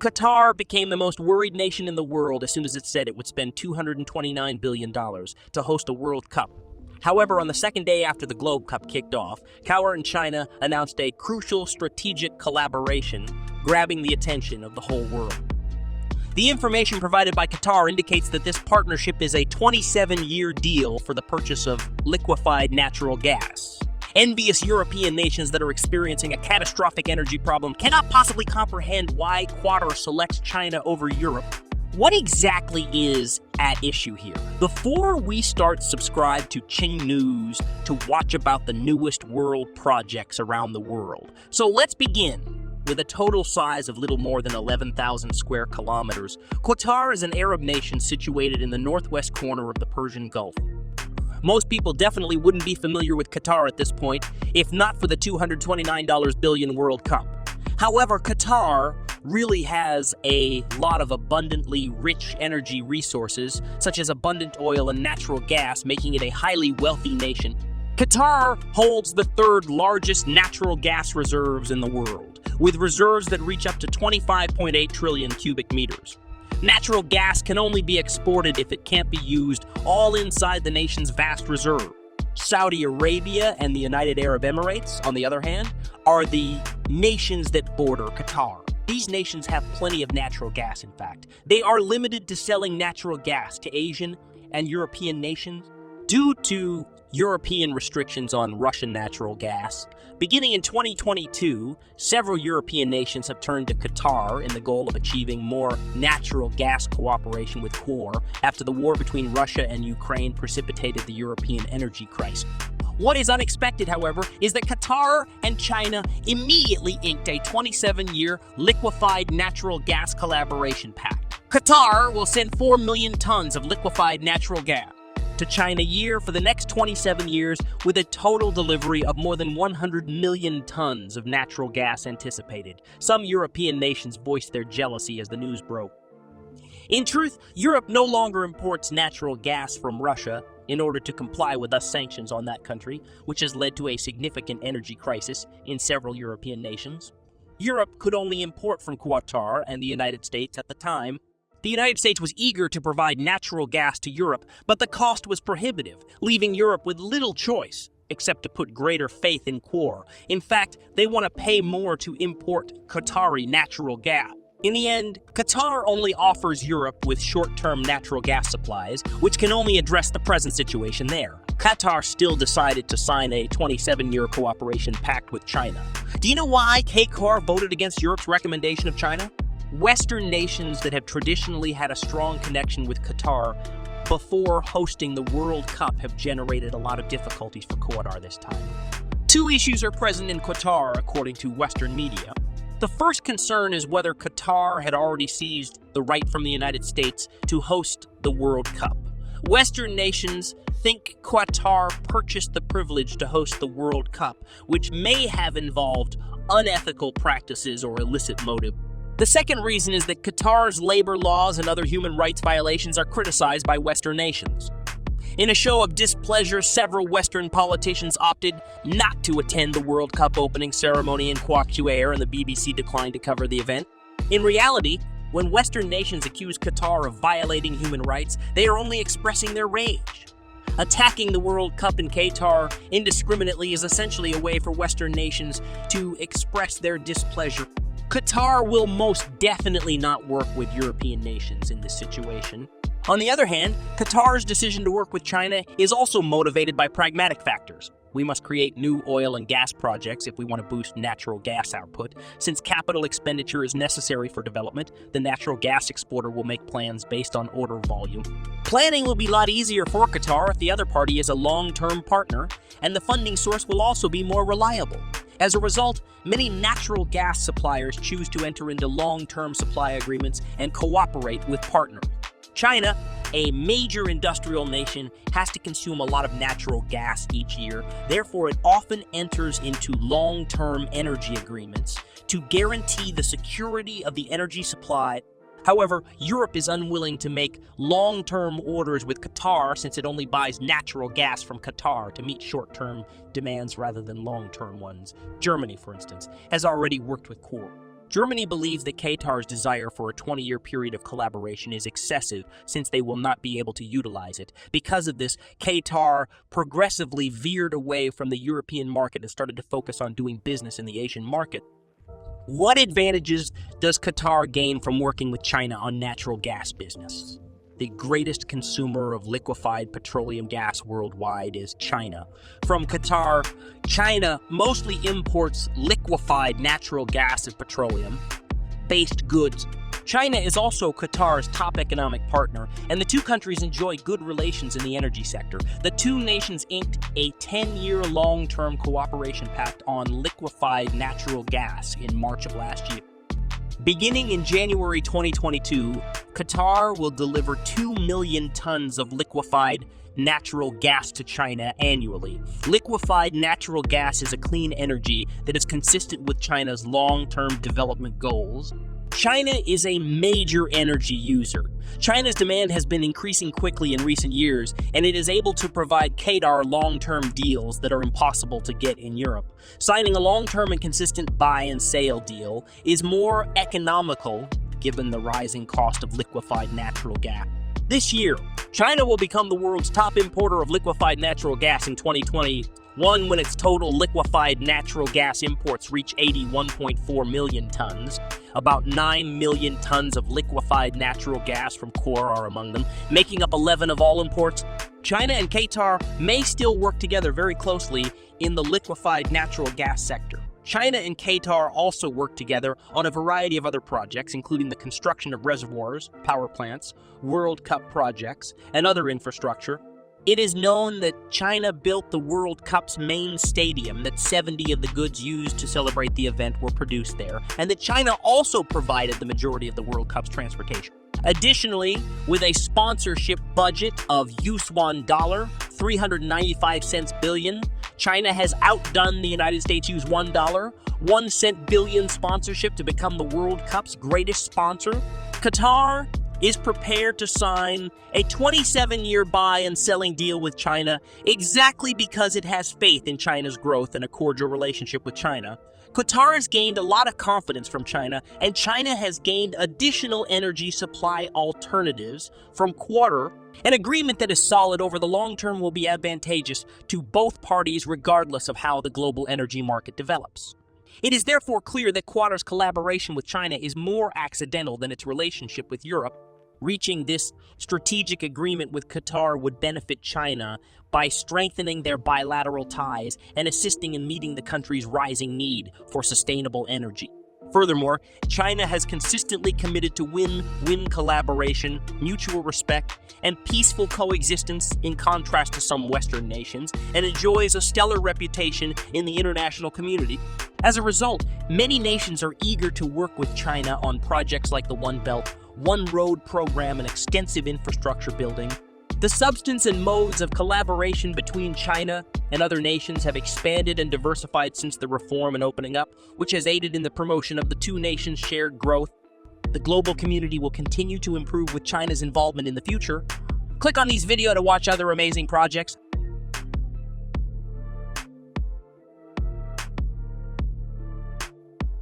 Qatar became the most worried nation in the world as soon as it said it would spend $229 billion to host a World Cup. However, on the second day after the Globe Cup kicked off, Qatar and China announced a crucial strategic collaboration, grabbing the attention of the whole world. The information provided by Qatar indicates that this partnership is a 27-year deal for the purchase of liquefied natural gas. Envious European nations that are experiencing a catastrophic energy problem cannot possibly comprehend why Qatar selects China over Europe. What exactly is at issue here? Before we start, subscribe to Ching News to watch about the newest world projects around the world. So let's begin. With a total size of little more than 11,000 square kilometers, Qatar is an Arab nation situated in the northwest corner of the Persian Gulf. Most people definitely wouldn't be familiar with Qatar at this point, if not for the $229 billion World Cup. However, Qatar really has a lot of abundantly rich energy resources, such as abundant oil and natural gas, making it a highly wealthy nation. Qatar holds the third largest natural gas reserves in the world, with reserves that reach up to 25.8 trillion cubic meters. Natural gas can only be exported if it can't be used all inside the nation's vast reserve. Saudi Arabia and the United Arab Emirates, on the other hand, are the nations that border Qatar. These nations have plenty of natural gas, in fact. They are limited to selling natural gas to Asian and European nations due to European restrictions on Russian natural gas. Beginning in 2022, several European nations have turned to Qatar in the goal of achieving more natural gas cooperation with Qatar after the war between Russia and Ukraine precipitated the European energy crisis. What is unexpected, however, is that Qatar and China immediately inked a 27-year liquefied natural gas collaboration pact. Qatar will send 4 million tons of liquefied natural gas to China a year for the next 27 years, with a total delivery of more than 100 million tons of natural gas anticipated. Some European nations voiced their jealousy as the news broke. In truth, Europe no longer imports natural gas from Russia in order to comply with US sanctions on that country, which has led to a significant energy crisis in several European nations. Europe could only import from Qatar and the United States at the time. The United States was eager to provide natural gas to Europe, but the cost was prohibitive, leaving Europe with little choice except to put greater faith in Qatar. In fact, they want to pay more to import Qatari natural gas. In the end, Qatar only offers Europe with short-term natural gas supplies, which can only address the present situation there. Qatar still decided to sign a 27-year cooperation pact with China. Do you know why Qatar voted against Europe's recommendation of China? Western nations that have traditionally had a strong connection with Qatar before hosting the World Cup have generated a lot of difficulties for Qatar this time. Two issues are present in Qatar, according to Western media. The first concern is whether Qatar had already seized the right from the United States to host the World Cup. Western nations think Qatar purchased the privilege to host the World Cup, which may have involved unethical practices or illicit motive. The second reason is that Qatar's labor laws and other human rights violations are criticized by Western nations. In a show of displeasure, several Western politicians opted not to attend the World Cup opening ceremony in Qatar, and the BBC declined to cover the event. In reality, when Western nations accuse Qatar of violating human rights, they are only expressing their rage. Attacking the World Cup in Qatar indiscriminately is essentially a way for Western nations to express their displeasure. Qatar will most definitely not work with European nations in this situation. On the other hand, Qatar's decision to work with China is also motivated by pragmatic factors. We must create new oil and gas projects if we want to boost natural gas output. Since capital expenditure is necessary for development, the natural gas exporter will make plans based on order volume. Planning will be a lot easier for Qatar if the other party is a long-term partner, and the funding source will also be more reliable. As a result, many natural gas suppliers choose to enter into long-term supply agreements and cooperate with partners. China, a major industrial nation, has to consume a lot of natural gas each year. Therefore, it often enters into long-term energy agreements to guarantee the security of the energy supply. However, Europe is unwilling to make long-term orders with Qatar since it only buys natural gas from Qatar to meet short-term demands rather than long-term ones. Germany, for instance, has already worked with Qatar. Germany believes that Qatar's desire for a 20-year period of collaboration is excessive since they will not be able to utilize it. Because of this, Qatar progressively veered away from the European market and started to focus on doing business in the Asian market. What advantages does Qatar gain from working with China on natural gas business? The greatest consumer of liquefied petroleum gas worldwide is China. From Qatar, China mostly imports liquefied natural gas and petroleum-based goods. China is also Qatar's top economic partner, and the two countries enjoy good relations in the energy sector. The two nations inked a 10-year long-term cooperation pact on liquefied natural gas in March of last year. Beginning in January 2022, Qatar will deliver 2 million tons of liquefied natural gas to China annually. Liquefied natural gas is a clean energy that is consistent with China's long-term development goals. China is a major energy user. China's demand has been increasing quickly in recent years, and it is able to provide Qatar long-term deals that are impossible to get in Europe. Signing a long-term and consistent buy and sale deal is more economical given the rising cost of liquefied natural gas. This year, China will become the world's top importer of liquefied natural gas in 2021 when its total liquefied natural gas imports reach 81.4 million tons. About 9 million tons of liquefied natural gas from core are among them, making up 11 of all imports. China and Qatar may still work together very closely in the liquefied natural gas sector. China and Qatar also work together on a variety of other projects, including the construction of reservoirs, power plants, World Cup projects, and other infrastructure. It is known that China built the World Cup's main stadium, that 70 of the goods used to celebrate the event were produced there, and that China also provided the majority of the World Cup's transportation. Additionally, with a sponsorship budget of $1, 395 billion, China has outdone the United States' $1, 1 cent billion sponsorship to become the World Cup's greatest sponsor. Qatar is prepared to sign a 27-year buy and selling deal with China exactly because it has faith in China's growth and a cordial relationship with China. Qatar has gained a lot of confidence from China, and China has gained additional energy supply alternatives from Qatar. An agreement that is solid over the long term will be advantageous to both parties regardless of how the global energy market develops. It is therefore clear that Qatar's collaboration with China is more accidental than its relationship with Europe. Reaching this strategic agreement with Qatar would benefit China by strengthening their bilateral ties and assisting in meeting the country's rising need for sustainable energy. Furthermore, China has consistently committed to win-win collaboration, mutual respect, and peaceful coexistence in contrast to some Western nations, and enjoys a stellar reputation in the international community. As a result, many nations are eager to work with China on projects like the One Belt, One Road program and extensive infrastructure building. The substance and modes of collaboration between China and other nations have expanded and diversified since the reform and opening up, which has aided in the promotion of the two nations' shared growth. The global community will continue to improve with China's involvement in the future. Click on this video to watch other amazing projects.